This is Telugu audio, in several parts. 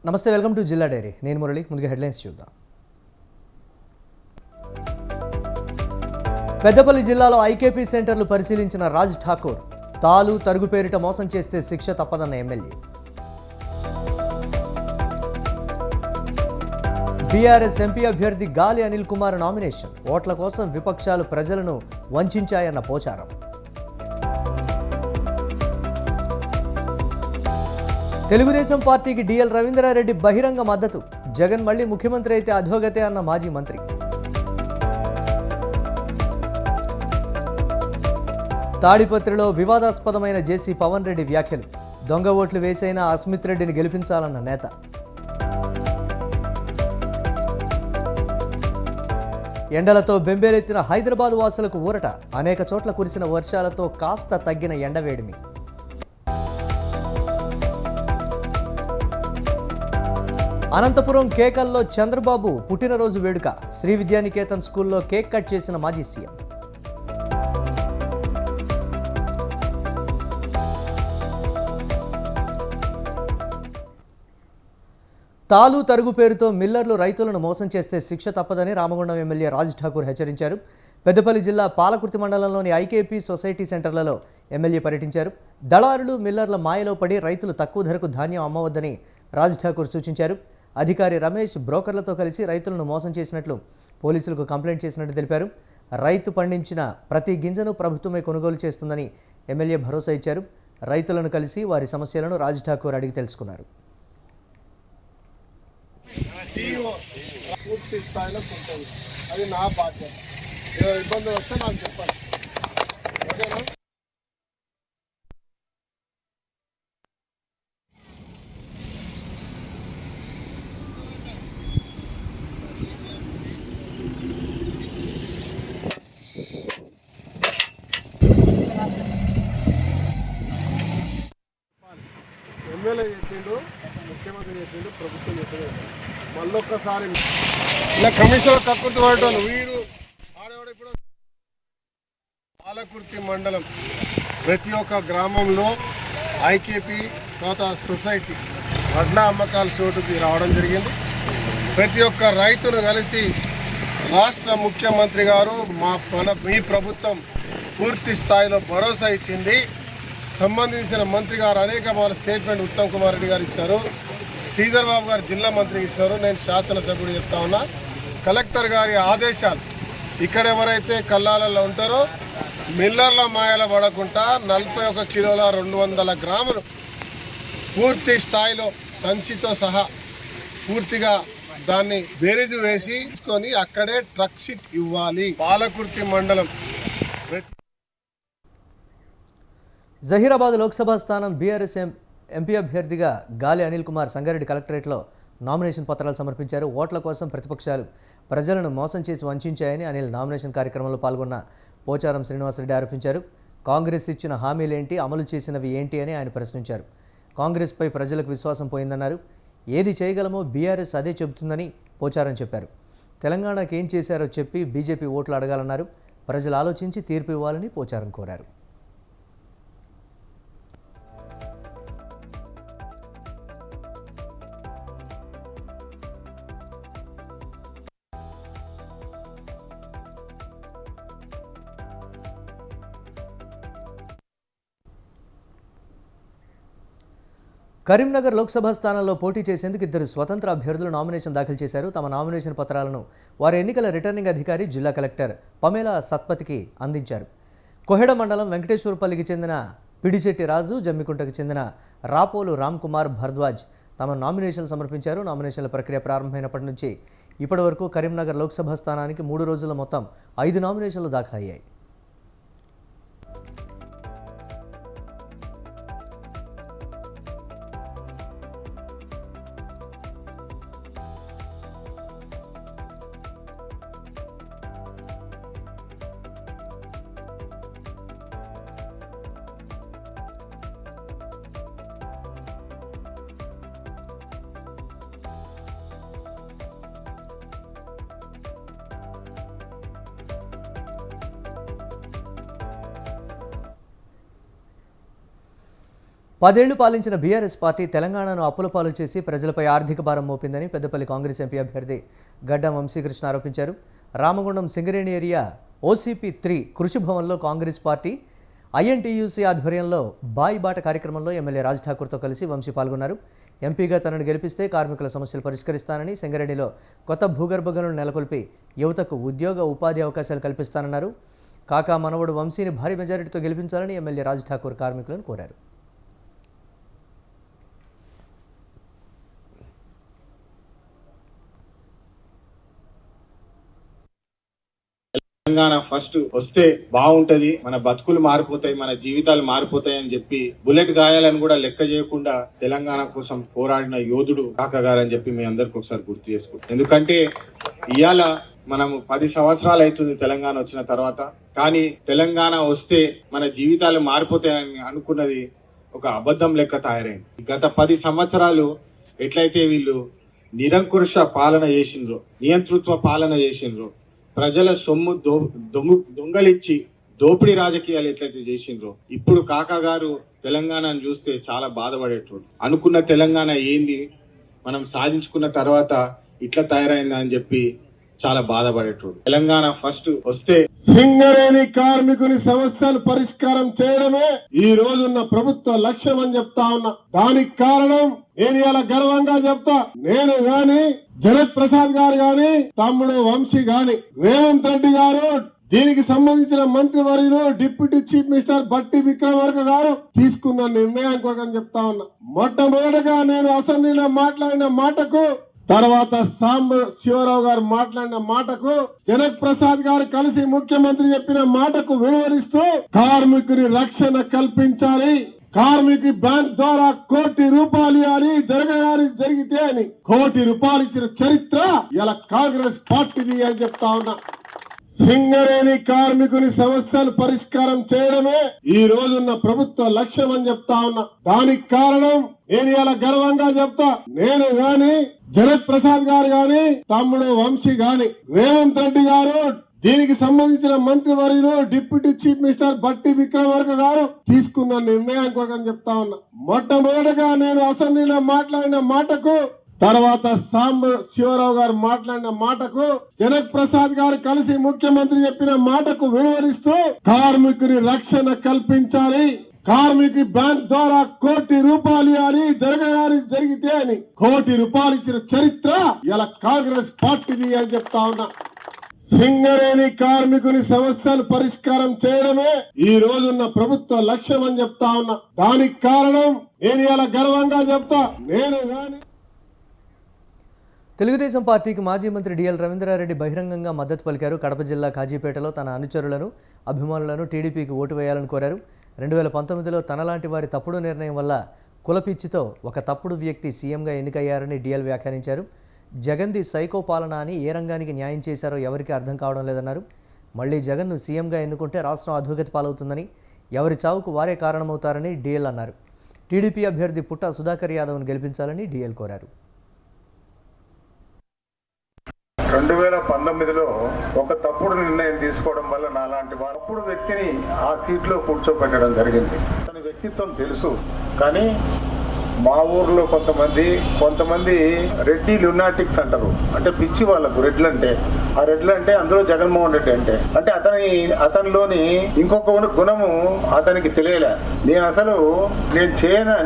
నమస్తే, వెల్కమ్ టు జిల్లా డైరీ. నేను మురళి. ముందుగా హెడ్లైన్స్ చూద్దాం. పెద్దపల్లి జిల్లాలో ఐకేపీ సెంటర్లు పరిశీలించిన రాజ్ ఠాకూర్. తాలు తరుగు పేరిట మోసం చేస్తే శిక్ష తప్పదన్న ఎమ్మెల్యే. బీఆర్ఎస్ ఎంపీ అభ్యర్థి గాలి అనిల్ కుమార్ నామినేషన్. ఓట్ల కోసం విపక్షాలు ప్రజలను వంచాయన్న పోచారం. తెలుగుదేశం పార్టీకి డిఎల్ రవీంద్రారెడ్డి బహిరంగ మద్దతు. జగన్ మళ్లీ ముఖ్యమంత్రి అయితే అధోగతే అన్న మాజీ మంత్రి. తాడిపత్రిలో వివాదాస్పదమైన జేసీ పవన్ రెడ్డి వ్యాఖ్యలు. దొంగ ఓట్లు వేసైనా అస్మిత్ రెడ్డిని గెలిపించాలన్న నేత. ఎండలతో బెంబేలెత్తిన హైదరాబాద్ వాసులకు ఊరట. అనేక చోట్ల కురిసిన వర్షాలతో కాస్త తగ్గిన ఎండవేడిమి. అనంతపురం కేకల్లో చంద్రబాబు పుట్టినరోజు వేడుక. శ్రీ విద్యానికేతన్ స్కూల్లో కేక్ కట్ చేసిన మాజీ సీఎం. తాలు తరుగు పేరుతో మిల్లర్లు రైతులను మోసం చేస్తే శిక్ష తప్పదని రామగుండం ఎమ్మెల్యే రాజ్ ఠాకూర్ హెచ్చరించారు. పెద్దపల్లి జిల్లా పాలకుర్తి మండలంలోని ఐకేపీ సొసైటీ సెంటర్లలో ఎమ్మెల్యే పర్యటించారు. దళారులు మిల్లర్ల మాయలో పడి రైతులు తక్కువ ధరకు ధాన్యం అమ్మవద్దని రాజ్ ఠాకూర్ సూచించారు. అధికారి రమేష్ బ్రోకర్లతో కలిసి రైతులను మోసం చేసినట్లు పోలీసులకు కంప్లైంట్ చేసినట్టు తెలిపారు. రైతు పండించిన ప్రతి గింజను ప్రభుత్వమే కొనుగోలు చేస్తుందని ఎమ్మెల్యే భరోసా ఇచ్చారు. రైతులను కలిసి వారి సమస్యలను రాజ్ ఠాకూర్ అడిగి తెలుసుకున్నారు. అది నా బాధ్యత. ఇబ్బందులు వస్తే నాకు చెప్పాలి. ఓకేనా? ఎమ్మెల్యే చెప్పిండు, ముఖ్యమంత్రి చెప్పిండు, ప్రభుత్వం చెప్పిండు. మళ్ళొక్కసారి ఇలా కమిషనర్ తక్కువ పడటం వీడు ఆడవాడు. ఇప్పుడు పాలకుర్తి మండలం ప్రతి ఒక్క గ్రామంలో ఐకేపీ తర్వాత సొసైటీ వడ్ల అమ్మకాల చోటుకి రావడం జరిగింది. ప్రతి ఒక్క రైతును కలిసి రాష్ట్ర ముఖ్యమంత్రి గారు మీ ప్రభుత్వం పూర్తి స్థాయిలో భరోసా ఇచ్చింది. సంబంధించిన మంత్రి గారు అనేక స్టేట్మెంట్ ఉత్తమ్ కుమార్ రెడ్డి గారు ఇస్తారు, శ్రీధర్ బాబు గారు జిల్లా మంత్రికి ఇస్తారు. నేను శాసనసభ్యుడు చెప్తా ఉన్నా, కలెక్టర్ గారి ఆదేశాలు ఇక్కడ ఎవరైతే కల్లాలలో ఉంటారో మిల్లర్ల మాయల పడకుండా 41 కిలోల 200 గ్రాములు పూర్తి స్థాయిలో సంచితో సహా పూర్తిగా దాన్ని బేరీజు వేసి తీసుకొని అక్కడే ట్రక్ షీట్ ఇవ్వాలి. పాలకుర్తి మండలం జహీరాబాద్ లోక్సభ స్థానం బీఆర్ఎస్ ఎంపీ అభ్యర్థిగా గాలి అనిల్ కుమార్ సంగారెడ్డి కలెక్టరేట్లో నామినేషన్ పత్రాలు సమర్పించారు. ఓట్ల కోసం ప్రతిపక్షాలు ప్రజలను మోసం చేసి వంచాయని అనిల్ నామినేషన్ కార్యక్రమంలో పాల్గొన్న పోచారం శ్రీనివాసరెడ్డి ఆరోపించారు. కాంగ్రెస్ ఇచ్చిన హామీలేంటి, అమలు చేసినవి ఏంటి అని ఆయన ప్రశ్నించారు. కాంగ్రెస్పై ప్రజలకు విశ్వాసం పోయిందన్నారు. ఏది చేయగలమో బీఆర్ఎస్ అదే చెబుతుందని పోచారం చెప్పారు. తెలంగాణకు ఏం చేశారో చెప్పి బీజేపీ ఓట్లు అడగాలన్నారు. ప్రజలు ఆలోచించి తీర్పు ఇవ్వాలని పోచారం కోరారు. కరీంనగర్ లోక్సభ స్థానంలో పోటీ చేసేందుకు 2 స్వతంత్ర అభ్యర్థులు నామినేషన్ దాఖలు చేశారు. తమ నామినేషన్ పత్రాలను వారి ఎన్నికల రిటర్నింగ్ అధికారి జిల్లా కలెక్టర్ పమేలా సత్పతికి అందించారు. కొహెడ మండలం వెంకటేశ్వరపల్లికి చెందిన పిడిశెట్టి రాజు, జమ్మికుంటకు చెందిన రాపోలు రామ్ కుమార్ భరద్వాజ్ తమ నామినేషన్ సమర్పించారు. నామినేషన్ల ప్రక్రియ ప్రారంభమైనప్పటి నుంచి ఇప్పటి వరకు కరీంనగర్ లోక్సభ స్థానానికి 3 రోజుల మొత్తం 5 నామినేషన్లు దాఖలయ్యాయి. 10 ఏళ్లు పాలించిన బీఆర్ఎస్ పార్టీ తెలంగాణను అప్పుల పాలు చేసి ప్రజలపై ఆర్థిక భారం మోపిందని పెద్దపల్లి కాంగ్రెస్ ఎంపీ అభ్యర్థి గడ్డం వంశీకృష్ణ ఆరోపించారు. రామగుండం సింగరేణి ఏరియా OCP-3 కృషి భవన్లో కాంగ్రెస్ పార్టీ INTUC ఆధ్వర్యంలో బాయి బాట కార్యక్రమంలో ఎమ్మెల్యే రాజ్ ఠాకూర్తో కలిసి వంశీ పాల్గొన్నారు. ఎంపీగా తనను గెలిపిస్తే కార్మికుల సమస్యలు పరిష్కరిస్తానని, సింగరేణిలో కొత్త భూగర్భ గనులను నెలకొల్పి యువతకు ఉద్యోగ ఉపాధి అవకాశాలు కల్పిస్తానన్నారు. కాకా మనవడు వంశీని భారీ మెజారిటీతో గెలిపించాలని ఎమ్మెల్యే రాజ్ ఠాకూర్ కార్మికులను కోరారు. తెలంగాణ ఫస్ట్ వస్తే బాగుంటది, మన బతుకులు మారిపోతాయి, మన జీవితాలు మారిపోతాయి అని చెప్పి బుల్లెట్ గాయాలను కూడా లెక్క చేయకుండా తెలంగాణ కోసం పోరాడిన యోధుడు కాకా గారు అని చెప్పి మీ అందరికి ఒకసారి గుర్తు చేసుకుంటాం. ఎందుకంటే ఇవాళ మనము 10 సంవత్సరాలు అవుతుంది తెలంగాణ వచ్చిన తర్వాత, కానీ తెలంగాణ వస్తే మన జీవితాలు మారిపోతాయని అనుకున్నది ఒక అబద్ధం లెక్క తయారైంది. గత 10 సంవత్సరాలు ఎట్లయితే వీళ్ళు నిరంకుశ పాలన చేసిండ్రో, నియంతృత్వ పాలన చేసిండ్రో, ప్రజల సొమ్ము దొంగలిచ్చి దోపిడీ రాజకీయాలు ఎట్లయితే చేసిండ్రో, ఇప్పుడు కాకా గారు తెలంగాణను చూస్తే చాలా బాధపడేటోడు. అనుకున్న తెలంగాణ ఏంది, మనం సాధించుకున్న తర్వాత ఇట్లా తయారైందా అని చెప్పి చాలా బాధపడేటోడు. తెలంగాణ ఫస్ట్ వస్తే సింగరేణి కార్మికుని సమస్యలు పరిష్కారం చేయడమే ఈ రోజున్న ప్రభుత్వ లక్ష్యం అని చెప్తా ఉన్నా. దానికి కారణం నేను ఇలా గర్వంగా చెప్తా, నేను గాని జగత్ ప్రసాద్ గారు గాని తమ్ముడు వంశీ గాని రేవంత్ రెడ్డి గారు దీనికి సంబంధించిన మంత్రివర్యులు డిప్యూటీ చీఫ్ మినిస్టర్ బట్టి విక్రమార్క గారు తీసుకున్న నిర్ణయం కోసం చెప్తా ఉన్నా. మొట్టమొదటిగా నేను అసెంబ్లీలో మాట్లాడిన మాటకు, తర్వాత శివరావు గారు మాట్లాడిన మాటకు, జనక్ ప్రసాద్ గారు కలిసి ముఖ్యమంత్రి చెప్పిన మాటకు వివరిస్తూ కార్మికుని రక్షణ కల్పించాలి, కార్మికు బ్యాంక్ ద్వారా ₹1 ఇవ్వాలి, జరిగితే అని ₹1 ఇచ్చిన చరిత్ర ఇలా కాంగ్రెస్ పార్టీది అని చెప్తా ఉన్నా. సింగరేణి కార్మికుని సమస్యలు పరిష్కారం చేయడమే ఈ రోజున్న ప్రభుత్వ లక్ష్యం అని చెప్తా ఉన్నా. దానికి కారణం నేను ఇలా గర్వంగా చెప్తా, నేను గాని జగత్ ప్రసాద్ గారు గాని తమ్ముడు వంశీ గాని రేవంత్ రెడ్డి గారు దీనికి సంబంధించిన మంత్రివర్యులు డిప్యూటీ చీఫ్ మినిస్టర్ బట్టి విక్రమార్క గారు తీసుకున్న నిర్ణయం కోసం చెప్తా ఉన్నా. మొట్టమొదటిగా నేను అసెంబ్లీలో మాట్లాడిన మాటకు, తర్వాత శివరావు గారు మాట్లాడిన మాటకు, జనక్ ప్రసాద్ గారు కలిసి ముఖ్యమంత్రి చెప్పిన మాటకు వివరిస్తూ కార్మికుని రక్షణ కల్పించాలి, కార్మికు బ్యాంక్ ద్వారా ₹1 ఇవ్వాలి, జరిగితే అని ₹1 ఇచ్చిన చరిత్ర ఇలా కాంగ్రెస్ పార్టీది అని చెప్తా ఉన్నా. సింగరేణి కార్మికుని సమస్యలు పరిష్కారం చేయడమే ఈ రోజున్న ప్రభుత్వ లక్ష్యం అని చెప్తా ఉన్నా. దానికి కారణం నేను ఇలా గర్వంగా చెప్తా, నేను గాని తెలుగుదేశం పార్టీకి మాజీ మంత్రి డిఎల్ రవీంద్రారెడ్డి బహిరంగంగా మద్దతు పలికారు. కడప జిల్లా కాజీపేటలో తన అనుచరులను, అభిమానులను టీడీపీకి ఓటు వేయాలని కోరారు. 2019లో తనలాంటి వారి తప్పుడు నిర్ణయం వల్ల కులపిచ్చితో ఒక తప్పుడు వ్యక్తి సీఎంగా ఎన్నికయ్యారని డిఎల్ వ్యాఖ్యానించారు. జగన్ది సైకో పాలన అని ఏ రంగానికి న్యాయం చేశారో ఎవరికీ అర్థం కావడం లేదన్నారు. మళ్లీ జగన్ను సీఎంగా ఎన్నుకుంటే రాష్ట్రం అధోగతి పాలవుతుందని, ఎవరి చావుకు వారే కారణమవుతారని డిఎల్ అన్నారు. టీడీపీ అభ్యర్థి పుట్ట సుధాకర్ యాదవ్ను గెలిపించాలని డిఎల్ కోరారు. 2019లో ఒక తప్పుడు నిర్ణయం తీసుకోవడం వల్ల నాలాంటి తప్పుడు వ్యక్తిని ఆ సీట్లో కూర్చోబెట్టడం జరిగింది. అతని వ్యక్తిత్వం తెలుసు, కానీ మా ఊర్లో కొంతమంది రెడ్డి లునాటిక్స్ అంటారు. అంటే పిచ్చి వాళ్ళకు రెడ్లు అంటే, ఆ రెడ్లు అంటే అందులో జగన్మోహన్ రెడ్డి అంటే అతనిలోని ఇంకొక గుణము అతనికి తెలియలే.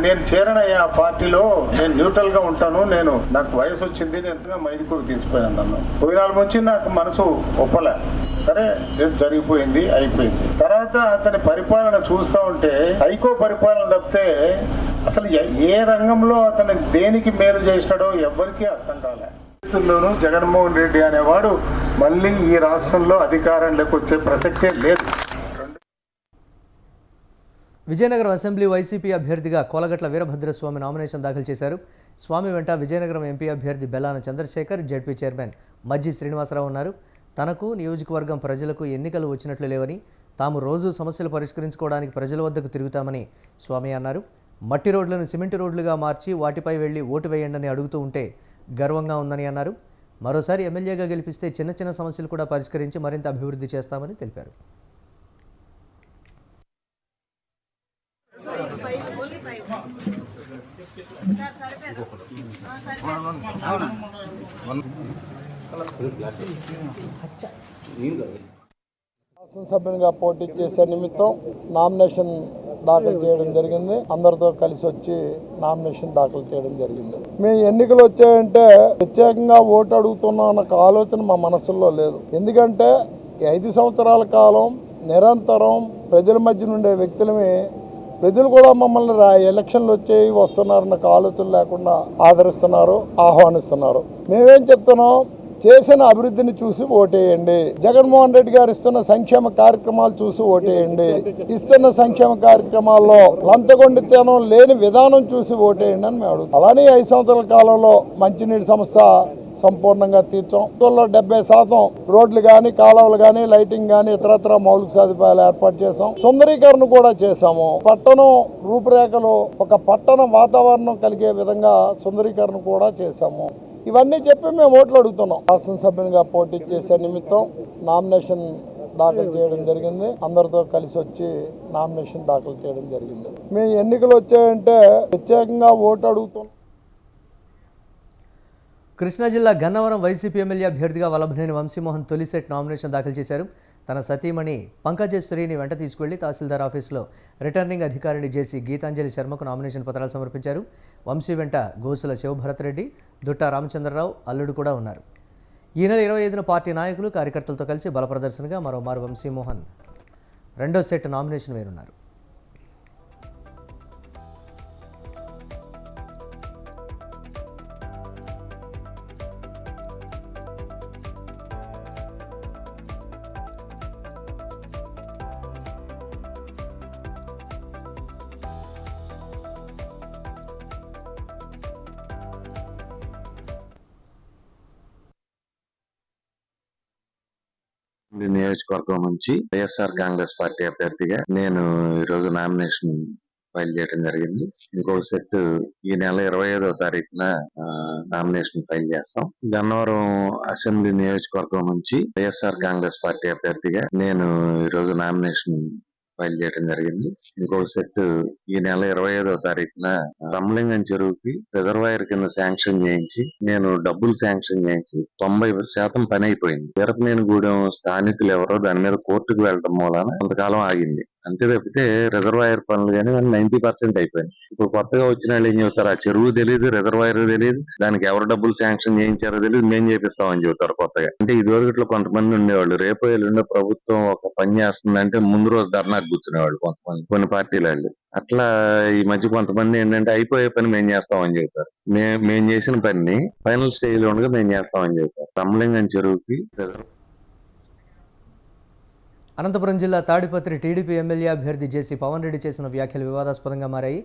నేను చేరనయ్యా ఆ పార్టీలో, నేను న్యూట్రల్ గా ఉంటాను, నాకు వయసు వచ్చింది, నేను మైదుకూరు తీసిపోయాను నన్ను. పోయినాల నుంచి నాకు మనసు ఒప్పలే. సరే, జరిగిపోయింది, అయిపోయింది. తర్వాత అతని పరిపాలన చూస్తా ఉంటే సైకో పరిపాలన తప్పితే అసలు ఏ రంగంలో అతను దేనికి మేలు చేసినాడో ఎవ్వరికీ అర్థం కాలే. జగన్మోహన్ రెడ్డి అనేవాడు మళ్ళీ ఈ రాష్ట్రంలో అధికారంలోకి వచ్చే ప్రసక్తే లేదు. విజయనగరం అసెంబ్లీ వైసీపీ అభ్యర్థిగా కోలగట్ల వీరభద్రస్వామి నామినేషన్ దాఖలు చేశారు. స్వామి వెంట విజయనగరం ఎంపీ అభ్యర్థి బెల్లాన చంద్రశేఖర్, జెడ్పీ చైర్మన్ మజ్జి శ్రీనివాసరావు ఉన్నారు. తనకు, నియోజకవర్గం ప్రజలకు ఎన్నికలు వచ్చినట్లు లేవని, తాము రోజు సమస్యలు పరిష్కరించుకోవడానికి ప్రజల వద్దకు తిరుగుతామని స్వామి అన్నారు. మట్టి రోడ్లను సిమెంట్ రోడ్లుగా మార్చి వాటిపై వెళ్లి ఓటు వేయండి అడుగుతూ ఉంటే గర్వంగా ఉందని అన్నారు. మరోసారి ఎమ్మెల్యేగా గెలిపిస్తే చిన్న సమస్యలు కూడా పరిష్కరించి మరింత అభివృద్ధి చేస్తామని తెలిపారు. శాసనసభ్యునిగా పోటీ చేసే నిమిత్తం నామినేషన్ దాఖలు చేయడం జరిగింది. అందరితో కలిసి వచ్చి నామినేషన్ దాఖలు చేయడం జరిగింది. మేము ఎన్నికలు వచ్చాయంటే ప్రత్యేకంగా ఓటు అడుగుతున్నాం అన్న ఆలోచన మా మనసులో లేదు. ఎందుకంటే 5 సంవత్సరాల కాలం నిరంతరం ప్రజల మధ్య ఉండే వ్యక్తులమే ప్రజలు కూడా మమ్మల్ని ఎలక్షన్లు వచ్చేవి వస్తున్నారన్న ఆలోచన లేకుండా ఆదరిస్తున్నారు, ఆహ్వానిస్తున్నారు. మేమేం చెప్తున్నాం, చేసిన అభివృద్ధిని చూసి ఓటేయండి. జగన్మోహన్ రెడ్డి గారు ఇస్తున్న సంక్షేమ కార్యక్రమాలు చూసి ఓటేయండి. ఇస్తున్న సంక్షేమ కార్యక్రమాల్లో లంచగొండితనం లేని విధానం చూసి ఓటేయండి అని మేము అడుగుతాం. అలానే 5 సంవత్సరాల కాలంలో మంచినీటి సమస్య సంపూర్ణంగా తీర్చాం. 70% రోడ్లు కానీ, కాలువలు కానీ, లైటింగ్ కానీ, ఇతరత్ర మౌలిక సదుపాయాలు ఏర్పాటు చేసాం. సుందరీకరణ కూడా చేశాము. పట్టణం రూపురేఖలు, ఒక పట్టణ వాతావరణం కలిగే విధంగా సుందరీకరణ కూడా చేశాము. ఇవన్నీ చెప్పి మేము ఓట్లు అడుగుతున్నాం. శాసనసభ్యునిగా పోటీ చేసే నిమిత్తం నామినేషన్ దాఖలు చేయడం జరిగింది. అందరితో కలిసి వచ్చి నామినేషన్ దాఖలు చేయడం జరిగింది. మేము ఎన్నికలు వచ్చాయంటే ప్రత్యేకంగా ఓటు అడుగుతున్నాం. కృష్ణా జిల్లా గన్నవరం వైసీపీ ఎమ్మెల్యే అభ్యర్థిగా వల్లభనేని వంశీమోహన్ తొలి సెట్ నామినేషన్ దాఖలు చేశారు. తన సతీమణి పంకజేశ్వరిని వెంట తీసుకువెళ్లి తహసీల్దార్ ఆఫీసులో రిటర్నింగ్ అధికారిని జేసీ గీతాంజలి శర్మకు నామినేషన్ పత్రాలు సమర్పించారు. వంశీ వెంట గోసుల శివభరత్ రెడ్డి, దుట్టా రామచంద్రరావు అల్లుడు కూడా ఉన్నారు. ఈ నెల 25న పార్టీ నాయకులు, కార్యకర్తలతో కలిసి బల ప్రదర్శనగా మరోమారు వంశీమోహన్ రెండో సెట్ నామినేషన్ వేరున్నారు. నియోజకవర్గం నుంచి వైఎస్ఆర్ కాంగ్రెస్ పార్టీ అభ్యర్థిగా నేను ఈ రోజు నామినేషన్ ఫైల్ చేయడం జరిగింది. ఇంకొక సెట్ ఈ నెల 25వ తారీఖున నామినేషన్ ఫైల్ చేస్తాం. గన్నవరం అసెంబ్లీ నియోజకవర్గం నుంచి వైఎస్ఆర్ కాంగ్రెస్ పార్టీ అభ్యర్థిగా నేను ఈ రోజు నామినేషన్ ఫైల్ చేయడం జరిగింది. ఇంకొక సెట్ ఈ నెల 25వ తారీఖున రమలింగం చెరువుకి రిజర్వాయర్ కింద శాంక్షన్ చేయించి నేను డబ్బులు శాంక్షన్ చేయించి 90% పని అయిపోయింది. వీరపనేనిగూడెం స్థానికులు ఎవరో దాని మీద కోర్టుకు వెళ్ళడం మూలన కొంతకాలం ఆగింది. అంతే తప్పితే రిజర్వాయర్ పనులు కానీ 90% అయిపోయింది. ఇప్పుడు కొత్తగా వచ్చిన వాళ్ళు ఏం చెబుతారు, ఆ చెరువు తెలియదు, రిజర్వాయర్ తెలియదు, దానికి ఎవరు డబ్బులు శాంక్షన్ చేయించారో తెలియదు, మేము చేపిస్తామని చెబుతారు కొత్తగా. అంటే ఇదివరకట్లో కొంతమంది ఉండేవాళ్ళు, రేపు ఎల్లుండే ప్రభుత్వం ఒక పని చేస్తుందంటే ముందు రోజు ధర్నాకు కూర్చునేవాళ్ళు కొంతమంది, కొన్ని పార్టీల వాళ్ళు. అట్లా ఈ మధ్య కొంతమంది ఏంటంటే అయిపోయే పని మేము చేస్తామని చెబుతారు. మేము చేసిన పని ఫైనల్ స్టేజ్ లో ఉండగా మేము చేస్తామని చెబుతారు. రమలింగం చెరువుకి అనంతపురం జిల్లా తాడిపత్రి టీడీపీ ఎమ్మెల్యే అభ్యర్థి జేసీ పవన్ రెడ్డి చేసిన వ్యాఖ్యలు వివాదాస్పదంగా మారాయి.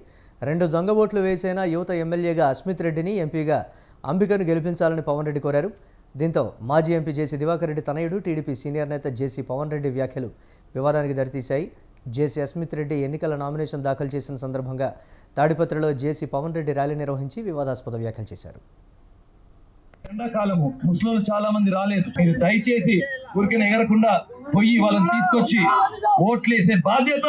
2 దొంగ ఓట్లు వేసైనా యువత ఎమ్మెల్యేగా అస్మిత్ రెడ్డిని, ఎంపీగా అంబికను గెలిపించాలని పవన్ రెడ్డి కోరారు. దీంతో మాజీ ఎంపీ జేసీ దివాకర్ రెడ్డి తనయుడు, టీడీపీ సీనియర్ నేత జేసీ పవన్ రెడ్డి వ్యాఖ్యలు వివాదానికి దారితీశాయి. జేసీ అస్మిత్ రెడ్డి ఎన్నికల నామినేషన్ దాఖలు చేసిన సందర్భంగా తాడిపత్రిలో జేసీ పవన్ రెడ్డి ర్యాలీ నిర్వహించి వివాదాస్పద వ్యాఖ్యలు చేశారు. ఎండాకాలము ముస్లింలు చాలా మంది రాలేదు. మీరు దయచేసి ఊరికనే ఎగరకుండా పోయి వాళ్ళని తీసుకొచ్చి ఓట్లేసే బాధ్యత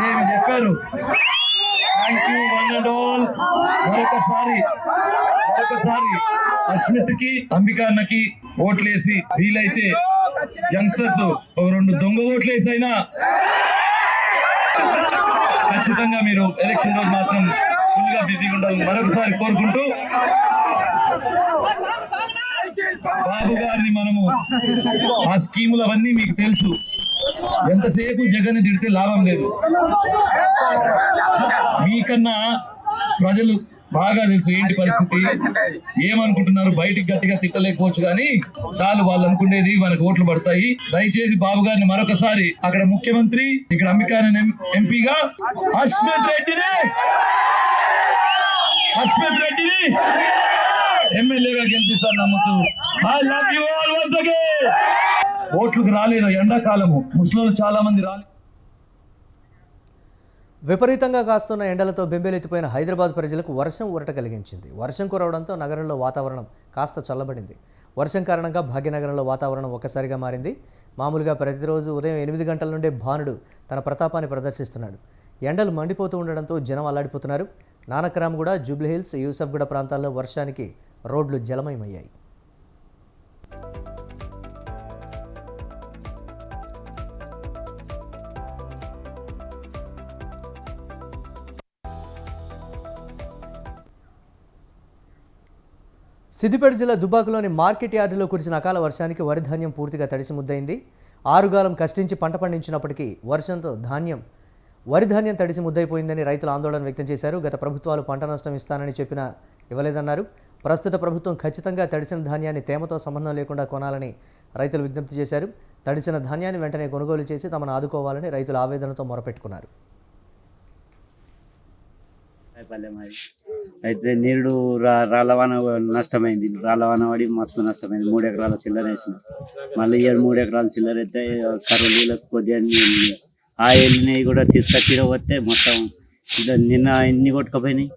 ఏమి చెప్పారు. Thank you one and all. మరొకసారి అస్మిత్కి, అంబికాన్నకి ఓట్లేసి వీలైతే యంగ్స్టర్స్ 2 దొంగ ఓట్లేసైనా ఖచ్చితంగా మీరు ఎలక్షన్ రోజు మాత్రం ఫుల్ గా బిజీగా ఉండాలని మరొకసారి కోరుకుంటూ, బాబు గారిని మనము ఆ స్కీములు అవన్నీ మీకు తెలుసు. ఎంతసేపు జగన్ తిడితే లాభం లేదు. మీకన్నా ప్రజలు బాగా తెలుసు ఏంటి పరిస్థితి, ఏమనుకుంటున్నారు. బయటికి గట్టిగా తిట్టలేకపోవచ్చు కానీ చాలు, వాళ్ళు అనుకునేది మనకు ఓట్లు పడతాయి. దయచేసి బాబు గారిని మరొకసారి అక్కడ ముఖ్యమంత్రి, ఇక్కడ అంబికాని ఎంపీగా అస్మిత్ రెడ్డిని ఎమ్మెల్యేగా గెలిపిస్తారు నమ్ముతూ. I love you all once again. ఓట్లకు రాలేదు, ఎండాకాలము ముస్లింలు చాలా మంది రాలేదు. విపరీతంగా కాస్తున్న ఎండలతో బెంబేలెత్తిపోయిన హైదరాబాద్ ప్రజలకు వర్షం ఊరట కలిగించింది. వర్షం కురవడంతో నగరంలో వాతావరణం కాస్త చల్లబడింది. వర్షం కారణంగా భాగ్యనగరంలో వాతావరణం ఒక్కసారిగా మారింది. మామూలుగా ప్రతిరోజు ఉదయం 8 గంటల నుండే భానుడు తన ప్రతాపాన్ని ప్రదర్శిస్తున్నాడు. ఎండలు మండిపోతూ ఉండడంతో జనం అల్లాడిపోతున్నారు. నానక్రామ్గూడ, జూబ్లీహిల్స్, యూసఫ్గూడ ప్రాంతాల్లో వర్షానికి రోడ్లు జలమయమయ్యాయి. సిద్దిపేట జిల్లా దుబ్బాకలోని మార్కెట్ యార్డులో కురిసిన అకాల వర్షానికి వరి ధాన్యం పూర్తిగా తడిసి ముద్దయింది. ఆరుగాలం కష్టించి పంట పండించినప్పటికీ వర్షంతో వరి ధాన్యం తడిసి ముద్దయిపోయిందని రైతులు ఆందోళన వ్యక్తం చేశారు. గత ప్రభుత్వాలు పంట నష్టం ఇస్తానని చెప్పినా ఇవ్వలేదన్నారు. ప్రస్తుత ప్రభుత్వం ఖచ్చితంగా తడిసిన ధాన్యాన్ని తేమతో సంబంధం లేకుండా కొనాలని రైతులు విజ్ఞప్తి చేశారు. తడిసిన ధాన్యాన్ని వెంటనే కొనుగోలు చేసి తమను ఆదుకోవాలని రైతులు ఆవేదనతో మొరపెట్టుకున్నారు. అయితే నీరుడు రాళ్ళవాన నష్టమైంది. రాళ్ళవాన పడి మస్తు నష్టమైంది. 3 ఎకరాల చిల్లర వేసిన. మళ్ళీ 3 ఎకరాల చిల్లర అయితే కరువు నీళ్ళకు కొద్దిగా ఆ వెళ్ళినవి కూడా తీసుకొచ్చిర వస్తే మొత్తం నిన్న ఇన్ని కొట్టుకుపోయినాయి.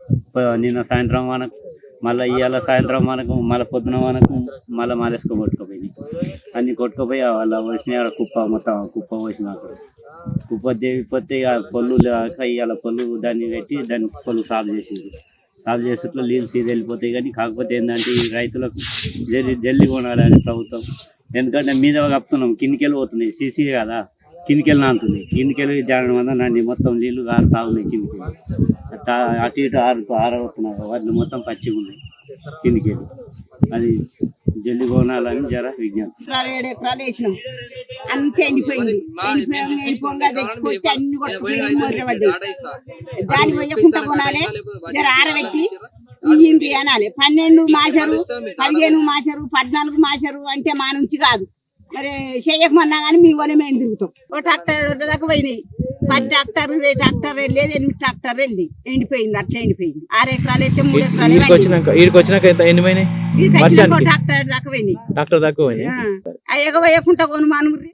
నిన్న సాయంత్రం వానకు, మళ్ళీ ఇవాళ సాయంత్రం వానకు, మళ్ళీ పొద్దున వానకు, మళ్ళీ మాలేసుకో కొట్టుకుపోయినాయి. అన్ని కొట్టుకుపోయి వాళ్ళ వచ్చినాయి. మొత్తం కుప్ప పోసిన కుప్ప దేవిపోతే పొల్లు ఇవాళ పొల్లు దాన్ని పెట్టి దాన్ని పొల్లు సాగు చేసేట్లో నీళ్ళు సీది వెళ్ళిపోతాయి. కానీ కాకపోతే ఏంటంటే ఈ రైతులకు జల్లి కొనాలని ప్రభుత్వం, ఎందుకంటే మీద కప్పుతున్నాం, కిందికెళ్ళి పోతున్నాయి. సీసీ కదా, కిందికెళ్ళి నాంతుంది. కిందికెళ్ళి జాడడం వల్ల నన్ను మొత్తం నీళ్లు ఆరుతా ఉన్నాయి. కిందికెళ్ళి అటు ఇటు ఆరవుతున్నారు. వాటిని మొత్తం పచ్చిగా ఉన్నాయి కిందికెళ్ళి. అది జల్లి కొనాలని జర విజ్ఞప్తి. 7 ఎకరాలు వేసినాం, అంతే ఎండిపోయింది. ఎండిపోగా తెచ్చిపోతే అన్ని కొట్టుకుపోయి మొర్రబడ్డాయి. దాని పోయకుండా కొనాలి, జర ఆరబెట్టి ఇయ్యింది అనాలి. 12 మాసారు, 15 మాసారు, 14 మాసారు అంటే మా నుంచి కాదు. మరి చేయకమన్నా కానీ మీ వల్ల మేము తిరుగుతాం. ఓ ట్రాక్టర్ దాకా పోయినాయి. 10 ట్రాక్టర్, 20 ట్రాక్టర్ వెళ్ళేది, 8 ట్రాక్టర్ వెళ్ళి ఎండిపోయింది. అట్లా ఎండిపోయింది. 6 ఎకరాలు అయితే 3 ఎకరాలు ట్రాక్టర్ దాకా పోయినాయి. ఎగవేయకుండా కొను మానుగురి.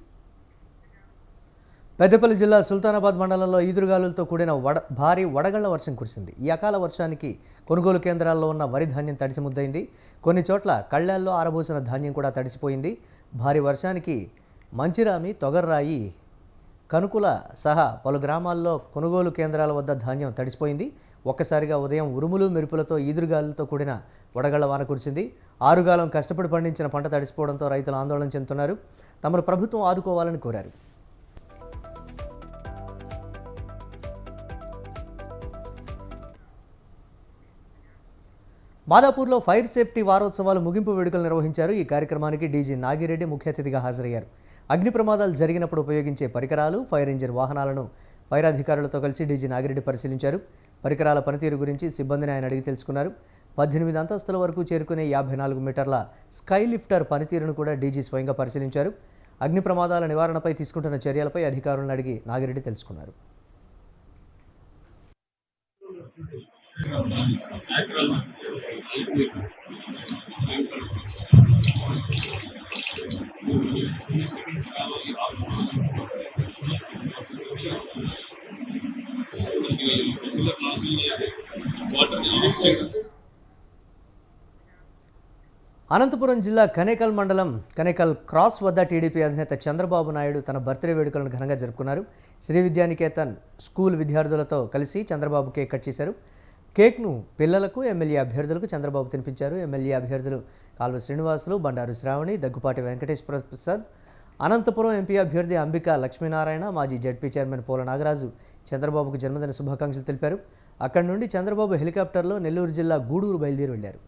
పెద్దపల్లి జిల్లా సుల్తానాబాద్ మండలంలో ఈదురుగాలులతో కూడిన భారీ వడగళ్ల వర్షం కురిసింది. ఈ అకాల వర్షానికి కొనుగోలు కేంద్రాల్లో ఉన్న వరి ధాన్యం తడిసి ముద్దయింది. కొన్ని చోట్ల కళ్ళాల్లో ఆరబోసిన ధాన్యం కూడా తడిసిపోయింది. భారీ వర్షానికి మంచిరామి, తొగర్రాయి, కనుకుల సహా పలు గ్రామాల్లో కొనుగోలు కేంద్రాల వద్ద ధాన్యం తడిసిపోయింది. ఒక్కసారిగా ఉదయం ఉరుములు మెరుపులతో ఈదురుగాలులతో కూడిన వడగళ్ల వాన కురిసింది. ఆరుగాలం కష్టపడి పండించిన పంట తడిసిపోవడంతో రైతులు ఆందోళన చెందుతున్నారు. తమను ప్రభుత్వం ఆదుకోవాలని కోరారు. మాదాపూర్లో ఫైర్ సేఫ్టీ వారోత్సవాలు ముగింపు వేడుకలు నిర్వహించారు. ఈ కార్యక్రమానికి డీజీ నాగిరెడ్డి ముఖ్య అతిథిగా హాజరయ్యారు. అగ్ని ప్రమాదాలు జరిగినప్పుడు ఉపయోగించే పరికరాలు, ఫైర్ ఇంజిన్ వాహనాలను ఫైర్ అధికారులతో కలిసి డీజీ నాగిరెడ్డి పరిశీలించారు. పరికరాల పనితీరు గురించి సిబ్బందిని ఆయన అడిగి తెలుసుకున్నారు. 18 అంతస్తుల వరకు చేరుకునే 54 మీటర్ల స్కై లిఫ్టర్ పనితీరును కూడా డీజీ స్వయంగా పరిశీలించారు. అగ్ని ప్రమాదాల నివారణపై తీసుకుంటున్న చర్యలపై అధికారులను అడిగి నాగిరెడ్డి తెలుసుకున్నారు. అనంతపురం జిల్లా కనేకల్ మండలం కనేకల్ క్రాస్ వద్ద టీడీపీ అధినేత చంద్రబాబు నాయుడు తన బర్త్డే వేడుకలను ఘనంగా జరుపుకున్నారు. శ్రీ విద్యానికేతన్ స్కూల్ విద్యార్థులతో కలిసి చంద్రబాబు కేక్ కట్ చేశారు. కేక్ను పిల్లలకు, ఎమ్మెల్యే అభ్యర్థులకు చంద్రబాబు తినిపించారు. ఎమ్మెల్యే అభ్యర్థులు కాల్వ శ్రీనివాసులు, బండారు శ్రావణి, దగ్గుపాటి వెంకటేశ్వర ప్రసాద్, అనంతపురం ఎంపీ అభ్యర్థి అంబికా లక్ష్మీనారాయణ, మాజీ జడ్పీ చైర్మన్ పోల నాగరాజు చంద్రబాబుకు జన్మదిన శుభాకాంక్షలు తెలిపారు. అక్కడి నుండి చంద్రబాబు హెలికాప్టర్లో నెల్లూరు జిల్లా గూడూరు బయలుదేరి వెళ్లారు.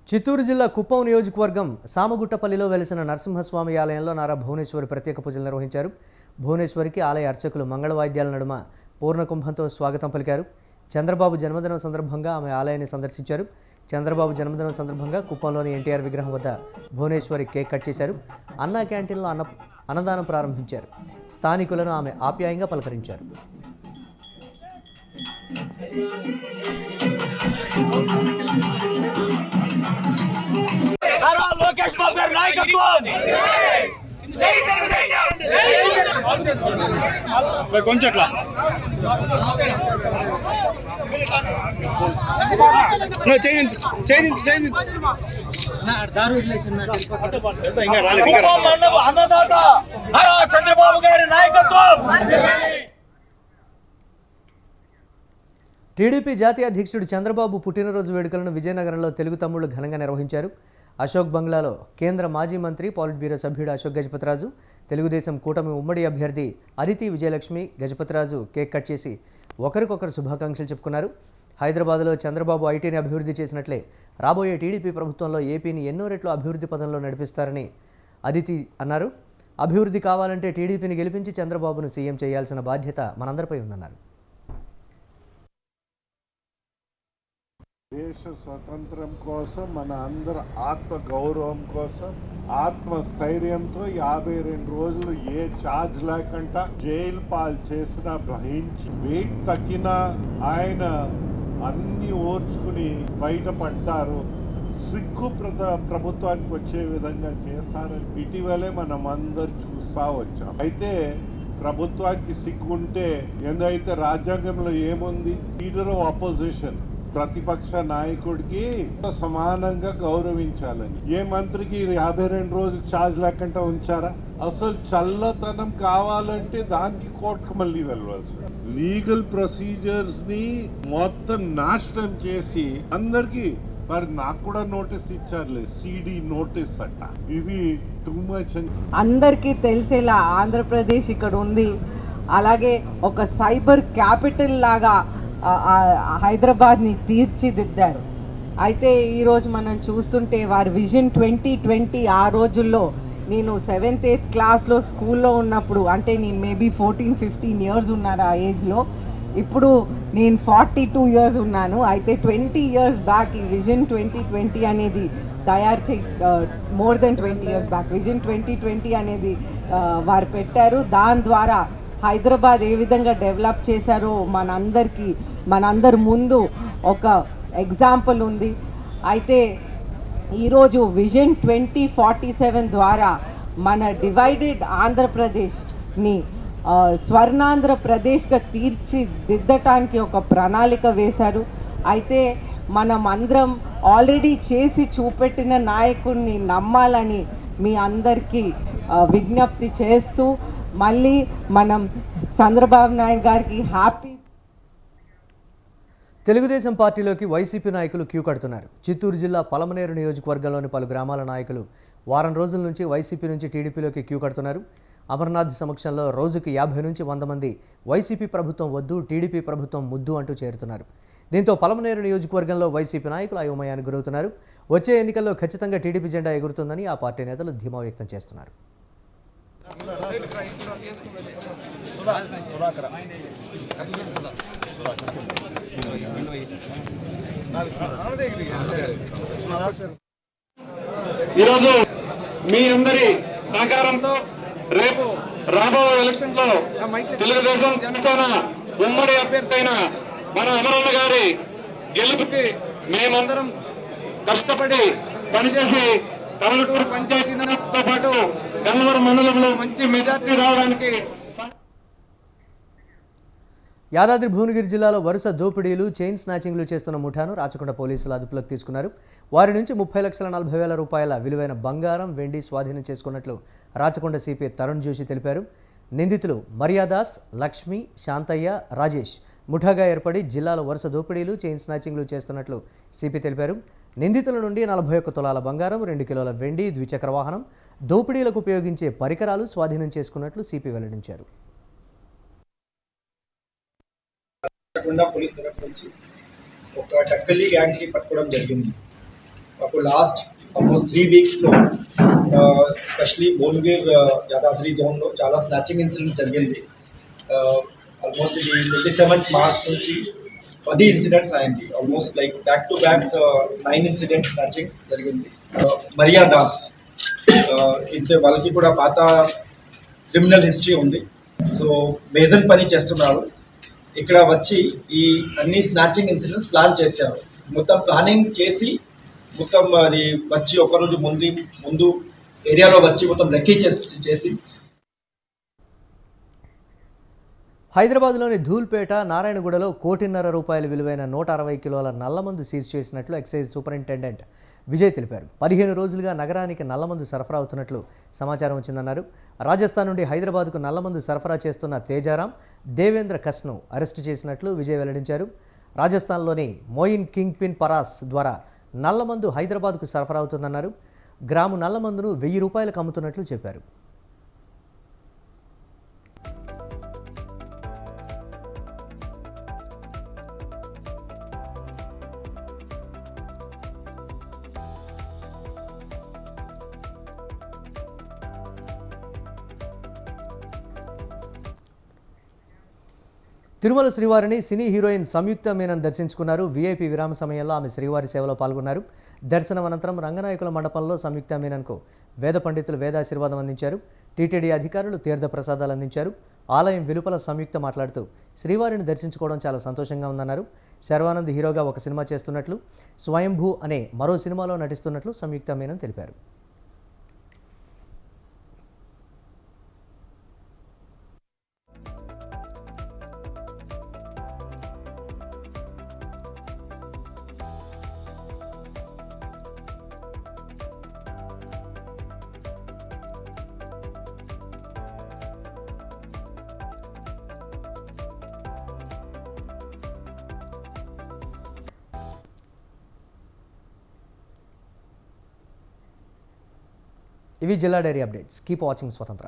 చిత్తూరు జిల్లా కుప్పం నియోజకవర్గం సామగుట్టపల్లిలో వెలిసిన నరసింహస్వామి ఆలయంలో నారా భువనేశ్వరి ప్రత్యేక పూజలు నిర్వహించారు. భువనేశ్వరికి ఆలయ అర్చకులు మంగళవాద్యాల నడుమ పూర్ణకుంభంతో స్వాగతం పలికారు. చంద్రబాబు జన్మదినం సందర్భంగా ఆమె ఆలయాన్ని సందర్శించారు. చంద్రబాబు జన్మదినం సందర్భంగా కుప్పంలోని ఎన్టీఆర్ విగ్రహం వద్ద భువనేశ్వరి కేక్ కట్ చేశారు. అన్నా క్యాంటీన్లో అన్నదానం ప్రారంభించారు. స్థానికులను ఆమె ఆప్యాయంగా పలకరించారు. టీడీపీ జాతీయ అధ్యక్షుడు చంద్రబాబు పుట్టినరోజు వేడుకలను విజయనగరంలో తెలుగు తమ్ముళ్లు ఘనంగా నిర్వహించారు. అశోక్ బంగ్లాలో కేంద్ర మాజీ మంత్రి పాలిట్ బ్యూరో సభ్యుడు అశోక్ గజపతిరాజు, తెలుగుదేశం కూటమి ఉమ్మడి అభ్యర్థి అదితి విజయలక్ష్మి గజపతిరాజు కేక్ కట్ చేసి ఒకరికొకరు శుభాకాంక్షలు చెప్పుకున్నారు. హైదరాబాద్లో చంద్రబాబు ఐటీని అభివృద్ధి చేసినట్లే రాబోయే టీడీపీ ప్రభుత్వంలో ఏపీని ఎన్నో రెట్లు అభివృద్ధి పదంలో నడిపిస్తారని అదితి అన్నారు. అభివృద్ధి కావాలంటే టీడీపీని గెలిపించి చంద్రబాబును సీఎం చేయాల్సిన బాధ్యత మనందరిపై ఉందన్నారు. దేశ స్వతంత్రం కోసం, మన అందరి ఆత్మ గౌరవం కోసం, ఆత్మస్థైర్యంతో 52 రోజులు ఏ ఛార్జ్ లేకుండా జైలు పాలు చేసినా గ్రహించి వెయిట్ తగ్గినా ఆయన అన్ని ఓర్చుకుని బయటపడ్డారు. సిగ్గు ప్రభుత్వానికి వచ్చే విధంగా చేశారని ఇటీవలే మనం అందరు చూస్తా వచ్చాం. అయితే ప్రభుత్వానికి సిగ్గుంటే ఏదైతే రాజ్యాంగంలో ఏముంది, లీడర్ ఆఫ్ అపోజిషన్ ప్రతిపక్ష నాయకుడికి సమానంగా గౌరవించాలని. ఏ మంత్రికి 52 రోజులు ఛార్జ్ లేకుండా ఉంచారా? అసలు చల్లతనం కావాలంటే దానికి కోర్టుకు మళ్ళీ వెళ్ళవలసి, లీగల్ ప్రొసీజర్స్ ని మొత్తం నాశనం చేసి అందరికి మరి నాకు కూడా నోటీస్ ఇచ్చారులే, సిడి నోటీస్ అట్ట. ఇది టూ మచ్. అందరికీ తెలిసేలా ఆంధ్రప్రదేశ్ ఇక్కడ ఉంది. అలాగే ఒక సైబర్ క్యాపిటల్ లాగా హైదరాబాద్ని తీర్చిదిద్దారు. అయితే ఈరోజు మనం చూస్తుంటే వారి విజన్ 2020 ఆ రోజుల్లో నేను 7th 8th క్లాస్లో స్కూల్లో ఉన్నప్పుడు, అంటే నేను మేబీ 14-15 ఇయర్స్ ఉన్నాను ఆ ఏజ్లో. ఇప్పుడు నేను 42 ఇయర్స్ ఉన్నాను. అయితే 20 ఇయర్స్ బ్యాక్ ఈ విజన్ 2020 అనేది తయారు more than 20 years back vision 2020 అనేది వారు పెట్టారు. దాని ద్వారా హైదరాబాద్ ఏ విధంగా డెవలప్ చేశారో మనందరి ముందు ఒక ఎగ్జాంపుల్ ఉంది. అయితే ఈరోజు విజన్ 2047 ద్వారా మన డివైడెడ్ ఆంధ్రప్రదేశ్ని స్వర్ణాంధ్రప్రదేశ్గా తీర్చిదిద్దటానికి ఒక ప్రణాళిక వేశారు. అయితే మనం అందరం ఆల్రెడీ చేసి చూపెట్టిన నాయకుడిని నమ్మాలని మీ అందరికీ విజ్ఞప్తి చేస్తూ మళ్ళీ మనం చంద్రబాబు నాయుడు గారికి హ్యాపీ. తెలుగుదేశం పార్టీలోకి వైసీపీ నాయకులు క్యూ కడుతున్నారు. చిత్తూరు జిల్లా పలమనేరు నియోజకవర్గంలోని పలు గ్రామాల నాయకులు వారం రోజుల నుంచి వైసీపీ నుంచి టీడీపీలోకి క్యూ కడుతున్నారు. అమర్నాథ్ సమక్షంలో రోజుకు 50 నుంచి 100 మంది వైసీపీ ప్రభుత్వం వద్దు, టీడీపీ ప్రభుత్వం ముద్దు అంటూ చేరుతున్నారు. దీంతో పలమనేరు నియోజకవర్గంలో వైసీపీ నాయకులు అయోమయానికి గురవుతున్నారు. వచ్చే ఎన్నికల్లో ఖచ్చితంగా టీడీపీ జెండా ఎగురుతుందని ఆ పార్టీ నేతలు ధీమా వ్యక్తం చేస్తున్నారు. ఈరోజు మీ అందరి సహకారంతో రేపు రాబోయే ఎలక్షన్ లో తెలుగుదేశం జనసేన ఉమ్మడి అభ్యర్థి అయిన మన అమరన్న గారి గెలుపుకి మేమందరం కష్టపడి పనిచేసి కమలటూరు పంచాయతీతో పాటు గన్నవరం మండలంలో మంచి మెజార్టీ రావడానికి. యాదాద్రి భువనగిరి జిల్లాలో వరుస దోపిడీలు, చైన్ స్నాచింగ్లు చేస్తున్న ముఠాను రాచకొండ పోలీసులు అదుపులోకి తీసుకున్నారు. వారి నుంచి 30,40,000 రూపాయల విలువైన బంగారం, వెండి స్వాధీనం చేసుకున్నట్లు రాచకొండ సిపి తరుణ్ జోషి తెలిపారు. నిందితులు మర్యాదాస్, లక్ష్మి, శాంతయ్య, రాజేష్ ముఠాగా ఏర్పడి జిల్లాలో వరుస దోపిడీలు, చైన్ స్నాచింగ్లు చేస్తున్నట్లు సిపి తెలిపారు. నిందితుల నుండి 41 తులాల బంగారం, 2 కిలోల వెండి, ద్విచక్ర వాహనం, దోపిడీలకు ఉపయోగించే పరికరాలు స్వాధీనం చేసుకున్నట్లు సిపి వెల్లడించారు. పోలీస్ తరఫు నుంచి ఒక టక్కలి గ్యాంగ్ కి పట్టుకోవడం జరిగింది. మాకు లాస్ట్ ఆల్మోస్ట్ 3 వీక్స్లో ఎస్పెషలీ భువనగిరి యాదాద్రి జోన్లో చాలా స్నాచింగ్ ఇన్సిడెంట్స్ జరిగింది. ఆల్మోస్ట్ ఇది 27th మార్చ్ నుంచి 10 ఇన్సిడెంట్స్ అయింది. Almost like back to back 9 incidents snatching జరిగింది. మరియా దాస్ ఇంతే, వాళ్ళకి కూడా పాత క్రిమినల్ హిస్టరీ ఉంది. సో మేజర్ పని చేస్తున్నారు. ఇక్కడ వచ్చి ఈ అన్ని స్నాచింగ్ ఇన్సిడెంట్స్ ప్లాన్ చేశారు. మొత్తం ప్లానింగ్ చేసి మొత్తం అది వచ్చి ఒకరోజు ముందు ఏరియాలో వచ్చి మొత్తం రెక్కీ చేసి హైదరాబాద్లోని ధూల్పేట నారాయణగూడలో ₹1.5 కోటి విలువైన 160 కిలోల నల్లమందు సీజ్ చేసినట్లు ఎక్సైజ్ సూపరింటెండెంట్ విజయ్ తెలిపారు. 15 రోజులుగా నగరానికి నల్లమందు సరఫరా అవుతున్నట్లు సమాచారం వచ్చిందన్నారు. రాజస్థాన్ నుండి హైదరాబాద్కు నల్లమందు సరఫరా చేస్తున్న తేజారాం, దేవేంద్ర కస్ను అరెస్టు చేసినట్లు విజయ్ వెల్లడించారు. రాజస్థాన్లోని మోయిన్ కింగ్ పిన్ పరాస్ ద్వారా నల్లమందు హైదరాబాద్కు సరఫరా అవుతుందన్నారు. గ్రాము నల్లమందును ₹1000 అమ్ముతున్నట్లు చెప్పారు. తిరుమల శ్రీవారిని సినీ హీరోయిన్ సంయుక్త మీనన్ దర్శించుకున్నారు. వీఐపీ విరామ సమయంలో ఆమె శ్రీవారి సేవలో పాల్గొన్నారు. దర్శనం అనంతరం రంగనాయకుల మండపంలో సంయుక్త మీనన్కు వేద పండితులు వేదాశీర్వాదం అందించారు. టీటీడీ అధికారులు తీర్థ ప్రసాదాలు అందించారు. ఆలయం వెలుపల సంయుక్త మాట్లాడుతూ శ్రీవారిని దర్శించుకోవడం చాలా సంతోషంగా ఉందన్నారు. శర్వానంద్ హీరోగా ఒక సినిమా చేస్తున్నట్లు, స్వయంభూ అనే మరో సినిమాలో నటిస్తున్నట్లు సంయుక్త మీనన్ తెలిపారు. ఇవి జిల్లా డైరీ అప్డేట్స్. కీప్ వాచింగ్ స్వతంత్ర.